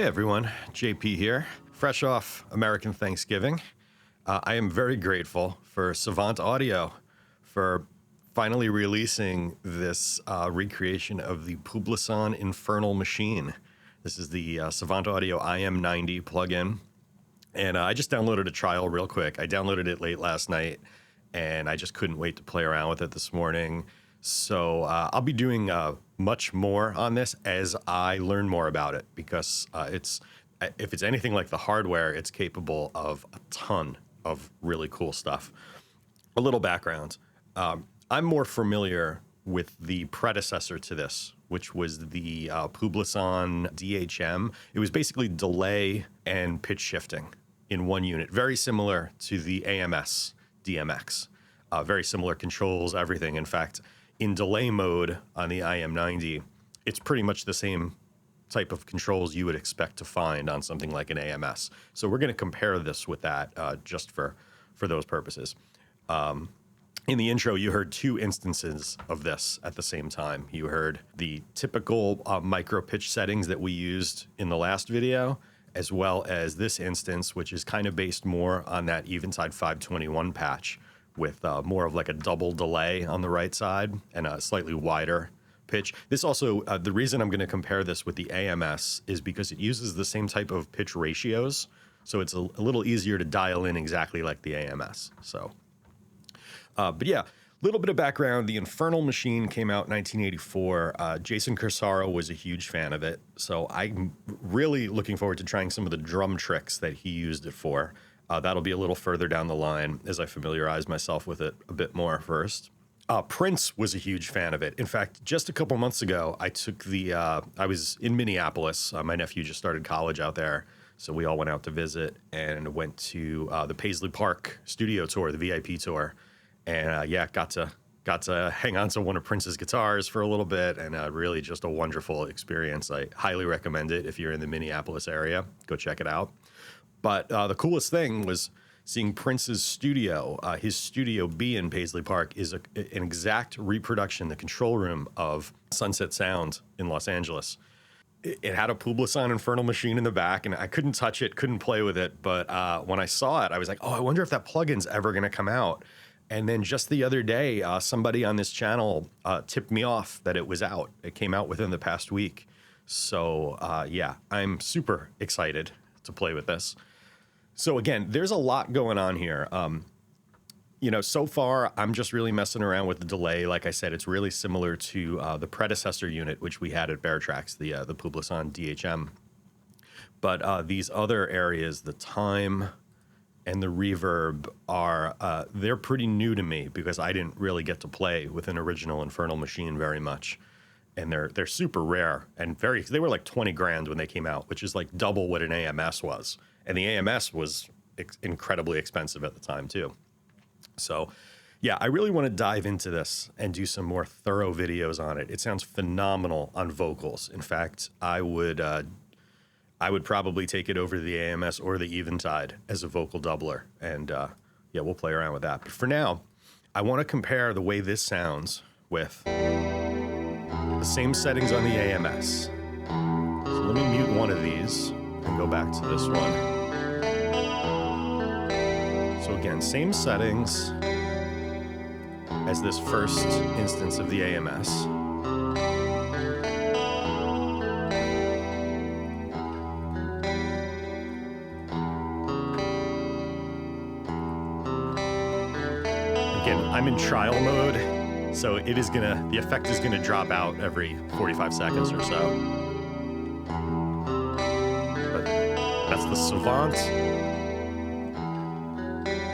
Hey everyone, JP here. Fresh off American Thanksgiving, I am very grateful for Savant Audio for finally releasing this recreation of the Publison Infernal Machine. This is the Savant Audio IM90 plugin, and I just downloaded a trial real quick. I downloaded it late last night, and I just couldn't wait to play around with it this morning. So I'll be doing much more on this as I learn more about it, because if it's anything like the hardware, it's capable of a ton of really cool stuff. A little background. I'm more familiar with the predecessor to this, which was the Publison DHM. It was basically delay and pitch shifting in one unit, very similar to the AMS DMX. Very similar controls, everything. In fact, in delay mode on the IM90, it's pretty much the same type of controls you would expect to find on something like an AMS. So we're going to compare this with that just for those purposes. In the intro, you heard two instances of this at the same time. You heard the typical micro pitch settings that we used in the last video, as well as this instance, which is kind of based more on that Eventide 521 patch, with more of like a double delay on the right side and a slightly wider pitch. This also, the reason I'm going to compare this with the AMS is because it uses the same type of pitch ratios, so it's a little easier to dial in exactly like the AMS. So, but yeah, a little bit of background. The Infernal Machine came out in 1984. Jason Corsaro was a huge fan of it, so I'm really looking forward to trying some of the drum tricks that he used it for. That'll be a little further down the line as I familiarize myself with it a bit more first. Prince was a huge fan of it. In fact, just a couple months ago, I took I was in Minneapolis. My nephew just started college out there, so we all went out to visit and went to the Paisley Park studio tour, the VIP tour. And yeah, got to hang on to one of Prince's guitars for a little bit, and really just a wonderful experience. I highly recommend it if you're in the Minneapolis area. Go check it out. But the coolest thing was seeing Prince's studio. His Studio B in Paisley Park is an exact reproduction, the control room of Sunset Sound in Los Angeles. It had a Publison Infernal Machine in the back, and I couldn't touch it, couldn't play with it. But when I saw it, I was like, oh, I wonder if that plugin's ever going to come out. And then just the other day, somebody on this channel tipped me off that it was out. It came out within the past week. So yeah, I'm super excited to play with this. So again, there's a lot going on here. You know, so far, I'm just really messing around with the delay. Like I said, it's really similar to the predecessor unit, which we had at Bear Tracks, the Publison DHM. But these other areas, the time and the reverb, they're pretty new to me because I didn't really get to play with an original Infernal Machine very much. And they're super rare and they were like 20 grand when they came out, which is like double what an AMS was. And the AMS was incredibly expensive at the time too. So yeah, I really want to dive into this and do some more thorough videos on it. It sounds phenomenal on vocals. In fact, I would probably take it over the AMS or the Eventide as a vocal doubler. And yeah, we'll play around with that. But for now, I want to compare the way this sounds with the same settings on the AMS. So let me mute one of these and go back to this one. So again, same settings as this first instance of the AMS. Again, I'm in trial mode, so the effect is gonna drop out every 45 seconds or so. But that's the Savant.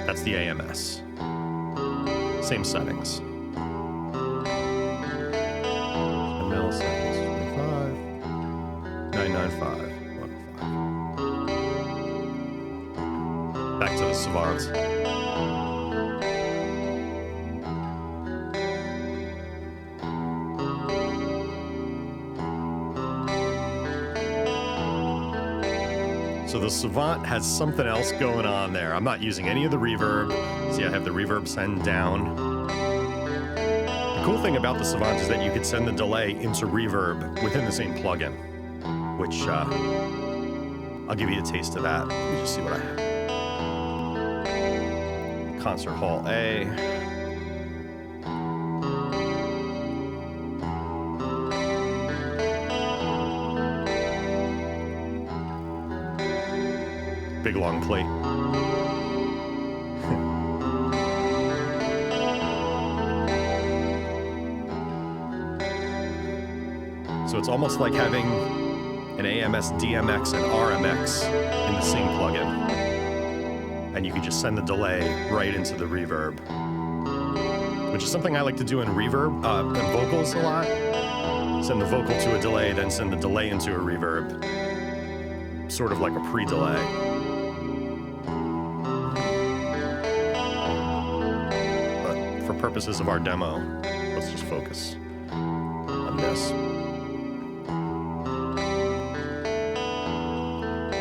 That's the AMS. Same settings. 10 milliseconds, 25, 995, 105. Back to the Savant. So the Savant has something else going on there. I'm not using any of the reverb. See, I have the reverb send down. The cool thing about the Savant is that you could send the delay into reverb within the same plugin, which I'll give you a taste of that. Let me just see what I have. Concert Hall A. Big long plate. So it's almost like having an AMS DMX and RMX in the same plugin. And you can just send the delay right into the reverb, which is something I like to do in reverb and vocals a lot. Send the vocal to a delay, then send the delay into a reverb. Sort of like a pre-delay. But for purposes of our demo, let's just focus on this.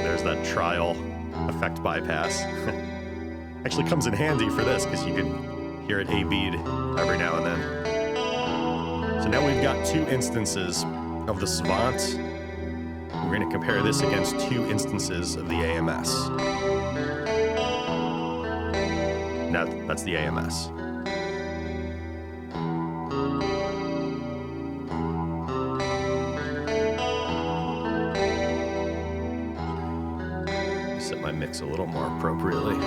There's that trial effect bypass. Actually comes in handy for this because you can hear it A-B'd every now and then. So now we've got two instances of the Savant. We're going to compare this against two instances of the AMS. Now that's the AMS. Set my mix a little more appropriately.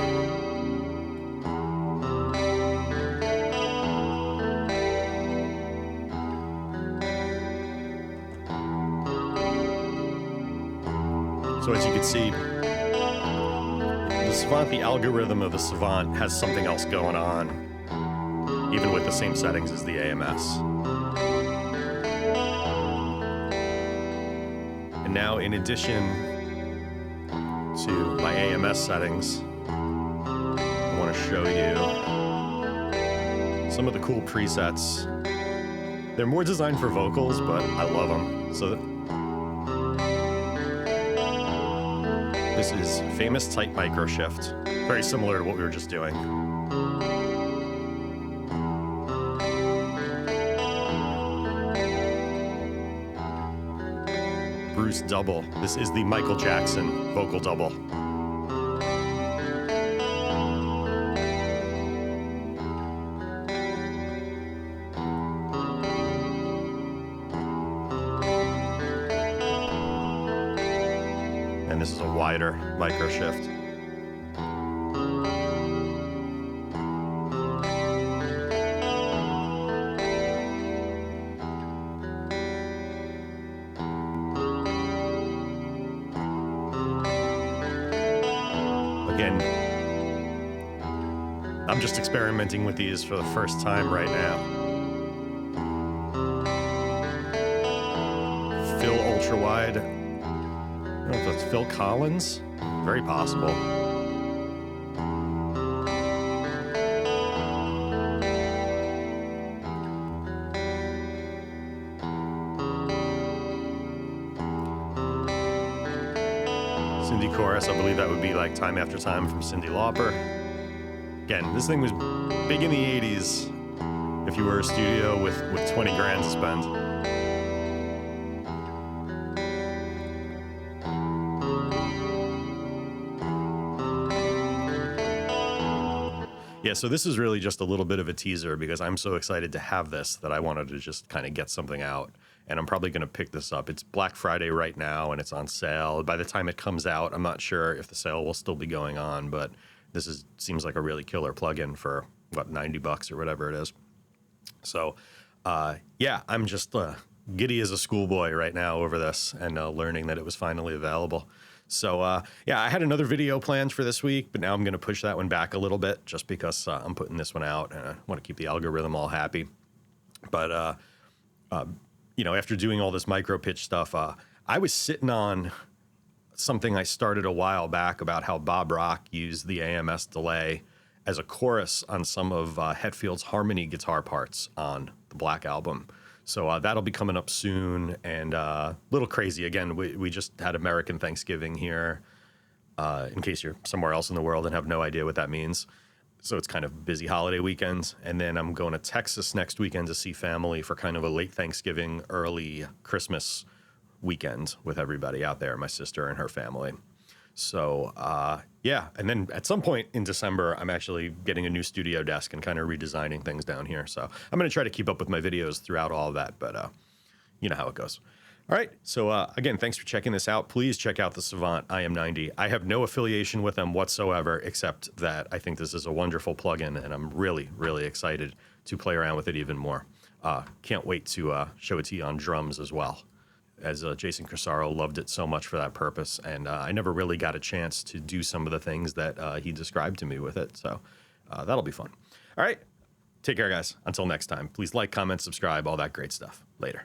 So as you can see, the Savant, the algorithm of the Savant has something else going on, even with the same settings as the AMS. And now, in addition to my AMS settings, I want to show you some of the cool presets. They're more designed for vocals, but I love them. So this is Famous Tight Micro Shift, very similar to what we were just doing. Bruce Double. This is the Michael Jackson vocal double. And this is a wider micro shift. Again, I'm just experimenting with these for the first time right now. Phil ultra wide. I don't know if that's Phil Collins. Very possible. Cindy Chorus, I believe that would be like Time After Time from Cyndi Lauper. Again, this thing was big in the 80s if you were a studio with 20 grand to spend. Yeah, so this is really just a little bit of a teaser because I'm so excited to have this that I wanted to just kind of get something out. And I'm probably going to pick this up. It's Black Friday right now, and it's on sale. By the time it comes out, I'm not sure if the sale will still be going on, but this seems like a really killer plugin for, what, $90 or whatever it is. So, yeah, I'm just giddy as a schoolboy right now over this and learning that it was finally available. So, yeah, I had another video planned for this week, but now I'm going to push that one back a little bit just because I'm putting this one out, and I want to keep the algorithm all happy. But, you know, after doing all this micro pitch stuff, I was sitting on something I started a while back about how Bob Rock used the AMS delay as a chorus on some of Hetfield's harmony guitar parts on the Black album. So that'll be coming up soon, and a little crazy. Again, we just had American Thanksgiving here, in case you're somewhere else in the world and have no idea what that means. So it's kind of busy holiday weekends. And then I'm going to Texas next weekend to see family for kind of a late Thanksgiving, early Christmas weekend with everybody out there, my sister and her family. So yeah, and then at some point in December, I'm actually getting a new studio desk and kind of redesigning things down here. So I'm going to try to keep up with my videos throughout all of that, but you know how it goes. All right, so again, thanks for checking this out. Please check out the Savant IM90. I have no affiliation with them whatsoever, except that I think this is a wonderful plugin, and I'm really, really excited to play around with it even more. Can't wait to show it to you on drums as well, as Jason Crisaro loved it so much for that purpose, and I never really got a chance to do some of the things that he described to me with it, so that'll be fun. All right, take care, guys. Until next time, please like, comment, subscribe, all that great stuff. Later.